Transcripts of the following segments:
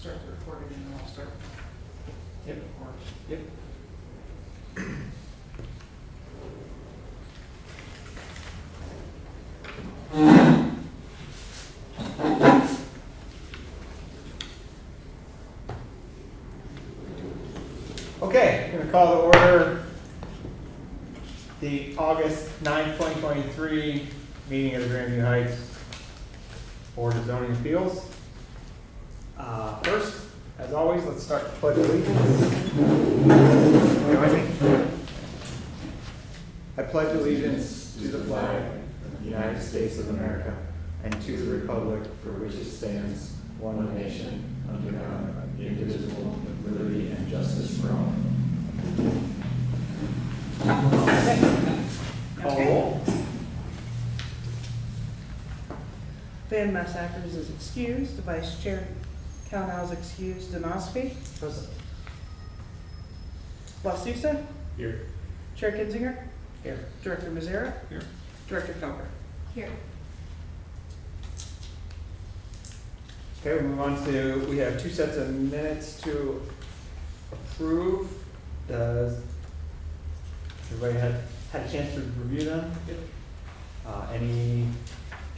start the recording and then I'll start. Yep. Yep. Okay, I'm going to call to order the August 9th, 2023 meeting of the Grandview Heights Board of Zoning Appeals. First, as always, let's start the Pledge of Allegiance. Join me. I pledge allegiance to the flag of the United States of America and to the republic for which it stands, one nation, under God, indivisible, with liberty and justice for all. Call roll. Van Massacres is excused. Vice Chair Counthouse excused. Donosky. Present. Lasusa. Here. Chair Kinzinger. Here. Director Mazzara. Here. Director Kelker. Here. Okay, we move on to, we have two sets of minutes to approve. Does everybody had a chance to review them? Yep. Any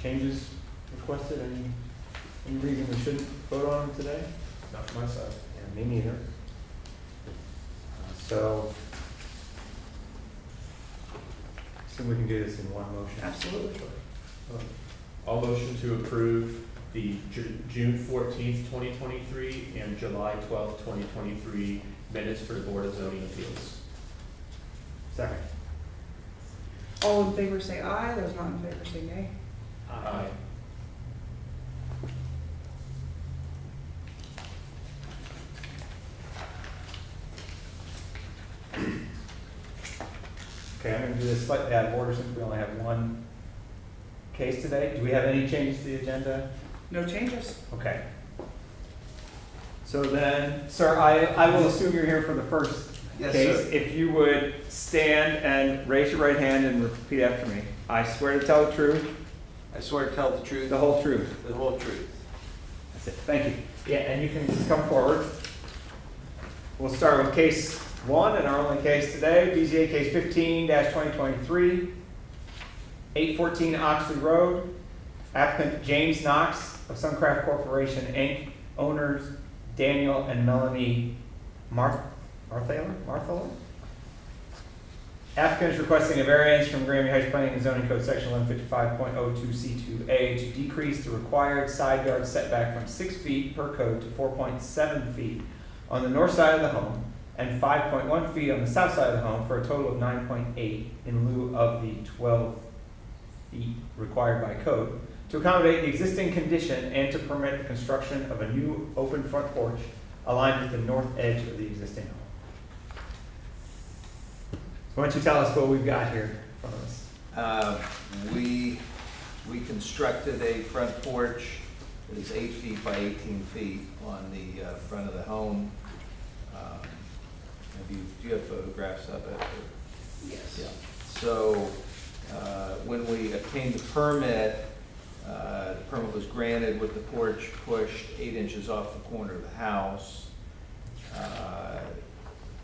changes requested? Any reason we shouldn't vote on them today? Not from my side. Yeah, me neither. So, assume we can do this in one motion. Absolutely. I'll motion to approve the June 14th, 2023 and July 12th, 2023 minutes for the Board of Zoning Appeals. Second. All in favor say aye. Those not in favor say nay. Aye. Okay, I'm gonna do this slightly out of order since we only have one case today. Do we have any changes to the agenda? No changes. Okay. So then, sir, I will assume you're here for the first Yes, case. sir. If you would stand and raise your right hand and repeat after me. I swear to tell the truth, I swear to tell the truth, the whole truth. the whole truth. That's it. Thank you. Yeah, and you can just come forward. We'll start with case one and our only case today, BZA case 15-2023, 814 Oxley Road. Applicant James Knox of Suncraft Corporation, Inc. Owners Daniel and Melanie Marthaler? Applicant is requesting a variance from Grandview Heights Planning and Zoning Code Section 1155.02C2A to decrease the required side yard setback from 6 feet per code to 4.7 feet on the north side of the home and 5.1 feet on the south side of the home for a total of 9.8 in lieu of the 12 feet required by code, to accommodate the existing condition and to permit the construction of a new open front porch aligned with the north edge of the existing home. So why don't you tell us what we've got here in front of us? We constructed a front porch that is 8 feet by 18 feet on the front of the home. Do you have photographs of it? Yes. Yeah. So when we obtained the permit was granted with the porch pushed 8 inches off the corner of the house.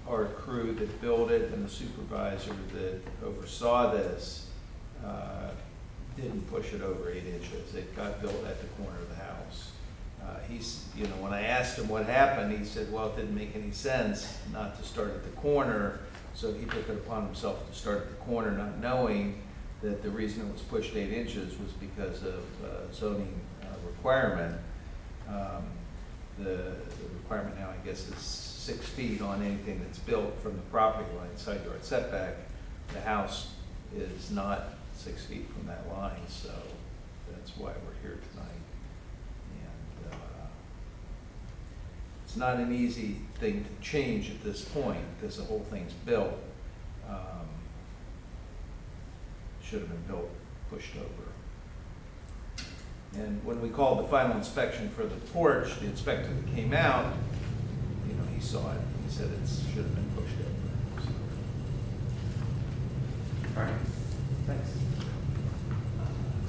Our crew that built it and the supervisor that oversaw this didn't push it over 8 inches. It got built at the corner of the house. When I asked him what happened, he said, well, it didn't make any sense not to start at the corner, so he took it upon himself to start at the corner, not knowing that the reason it was pushed 8 inches was because of zoning requirement. The requirement now, I guess, is 6 feet on anything that's built from the property line, side yard setback. The house is not 6 feet from that line, so that's why we're here tonight. And it's not an easy thing to change at this point because the whole thing's built. Should have been built, pushed over. And when we called the final inspection for the porch, the inspector that came out, he saw it. He said it should have been pushed over. So. All right, thanks.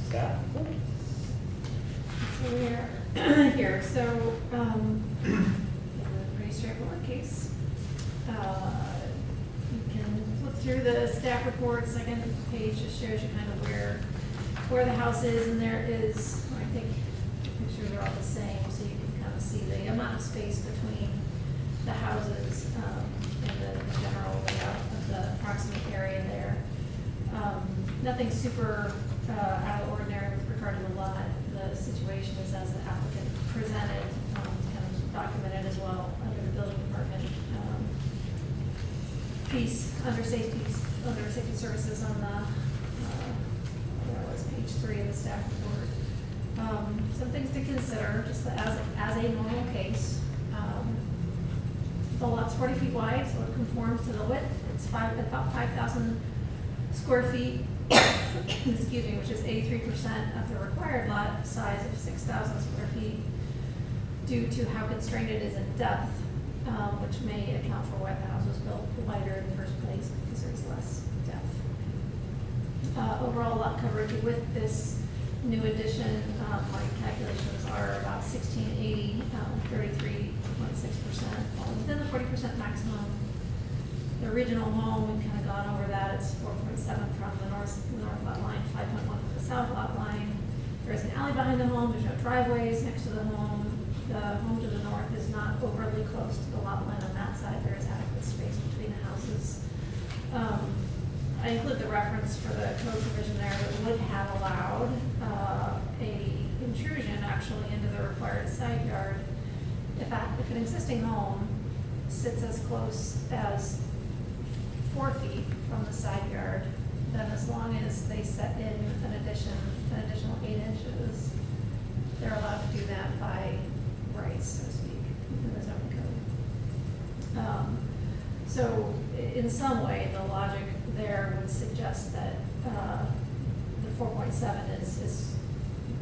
Staff? So we're here, so, it's a pretty straightforward case. You can flip through the staff report, second page just shows you kind of where the house is, and there is, I think, the pictures are all the same, so you can kind of see the amount of space between the houses, and the general layout of the approximate area there. Nothing super, out of the ordinary with regard to the lot. The situation is as the applicant presented, kind of documented as well under the building department, piece, under safety services on the, where was page 3 of the staff report. Some things to consider, just as a normal case. The lot's 40 feet wide, so it conforms to the width. It's about 5,000 square feet, excuse me, which is 83% of the required lot size of 6,000 square feet, due to how constrained it is in depth, which may account for why the house was built wider in the first place, because there's less depth. Overall lot coverage with this new addition, my calculations are about 1680, 33.6%, within the 40% maximum. The original home, we've kind of gone over that, it's 4.7 from the north lot line, 5.1 from the south lot line. There is an alley behind the home, there's no driveways next to the home. The home to the north is not overly close to the lot line on that side, there is adequate space between the houses. I include the reference for the code provision there that would have allowed a intrusion actually into the required side yard. If an existing home sits as close as 4 feet from the side yard, then as long as they set in an additional 8 inches, they're allowed to do that by rights, so to speak, within the zoning code. So in some way, the logic there would suggest that the 4.7 is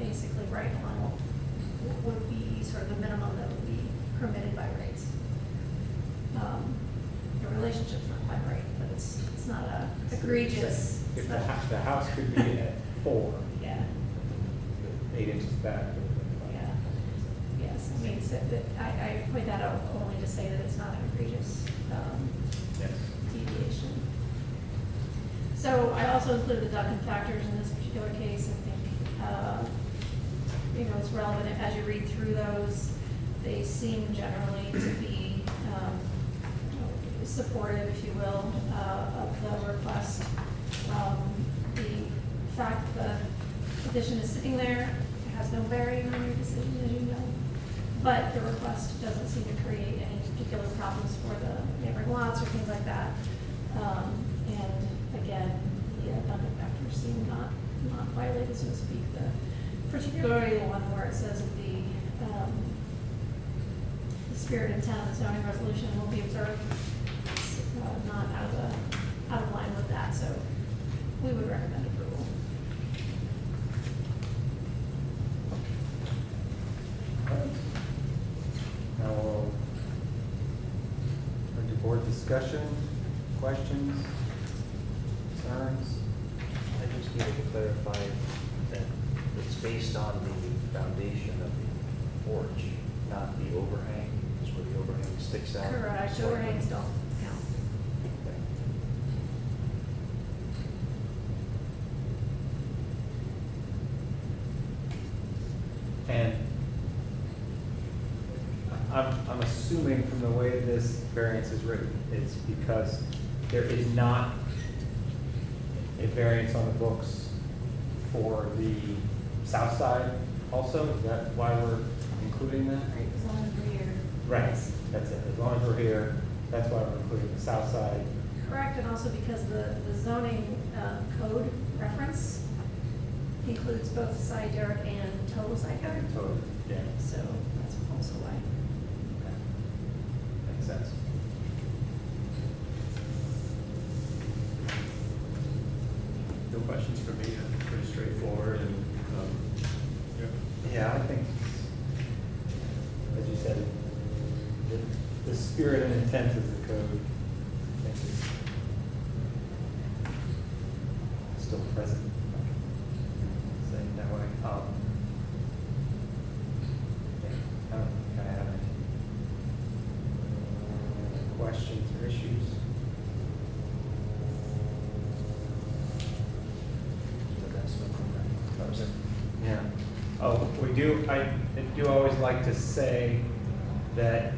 basically right on what would be sort of the minimum that would be permitted by rights. The relationship's not quite right, but it's not a egregious. If the house could be at 4, Yeah, 8 inches back. yeah, yes, I mean, I point that out only to say that it's not an egregious, Yes. deviation. So I also included the Duncan factors in this particular case. I think, it's relevant as you read through those. They seem generally to be supportive, if you will, of the request. The fact that the addition is sitting there has no bearing on your decision, as you know. But the request doesn't seem to create any particular problems for the neighboring lots or things like that. And again, the Duncan factors seem not violated, so to speak. Particularly the one where it says that the spirit and intent of the zoning resolution will be observed. It's not out of line with that, so we would recommend approval. Now we'll turn to board discussion, questions, concerns. I just needed to clarify that it's based on the foundation of the porch, not the overhang, is where the overhang sticks out. Correct, overhangs don't count. And I'm assuming from the way this variance is written, it's because there is not a variance on the books for the south side also? Is that why we're including that? Right, as long as we're here. Right, Yes. that's it. As long as we're here, that's why we're including the south side. Correct, and also because the zoning code reference includes both side yard and total side yard. Totally, yeah. So that's also why. Okay. Makes sense. No questions for me, pretty straightforward and, Yeah, I think, as you said, the spirit and intent of the code, I think is still present, saying it that way. Yeah. Oh, I do always like to say that,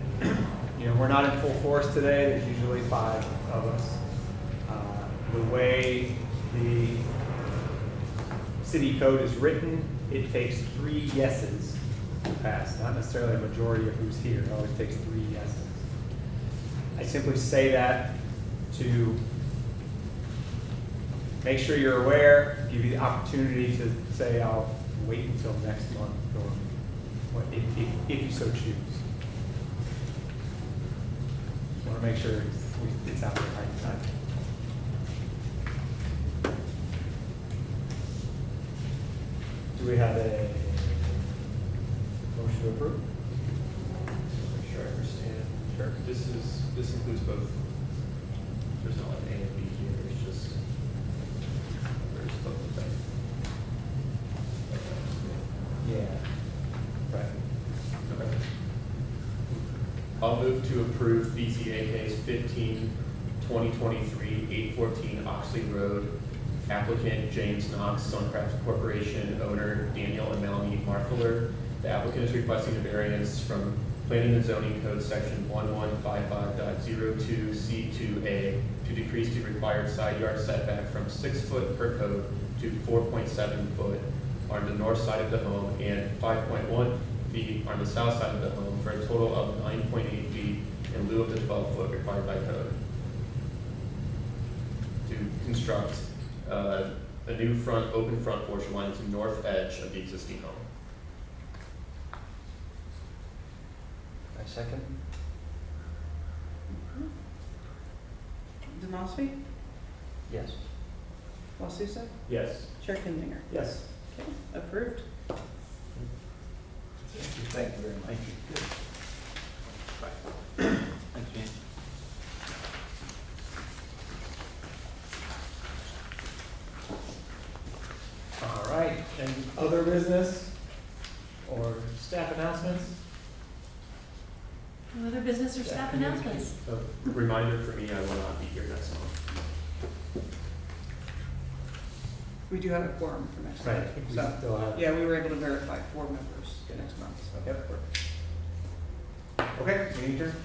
we're not in full force today, there's usually 5 of us. The way the city code is written, it takes 3 yeses to pass, not necessarily a majority of who's here, it always takes 3 yeses. I simply say that to make sure you're aware, give you the opportunity to say, I'll wait until next month, or if you so choose. Just want to make sure it's out there right time. Do we have a motion to approve? Make sure I understand. Sure. This includes both, there's not like A and B here, it's just, there's both of them. Yeah. Right. Okay. I'll move to approve BZA case 15/2023, 814 Oxley Road, applicant James Knox, Suncraft Corporation, owner Daniel and Melanie Marfler. The applicant is requesting a variance from Planning and Zoning Code Section 1155.02C2A to decrease the required side yard setback from 6 foot per code to 4.7 foot on the north side of the home and 5.1 feet on the south side of the home, for a total of 9.8 feet in lieu of the 12 foot required by code. To construct a new open front porch along the north edge of the existing home. I second? Demaspi, Yes. LaSusa, Yes. Chair Kinzinger. Yes. Okay, approved. Thank you very much. Thank you. Thanks, James. All right, and other business or staff announcements? No other business or staff announcements? A reminder for me, I will not be here next month. We do have a quorum for next Right, month. we So, still have. yeah, we were able to verify 4 members next month. So. Yep. Okay, meeting adjourned.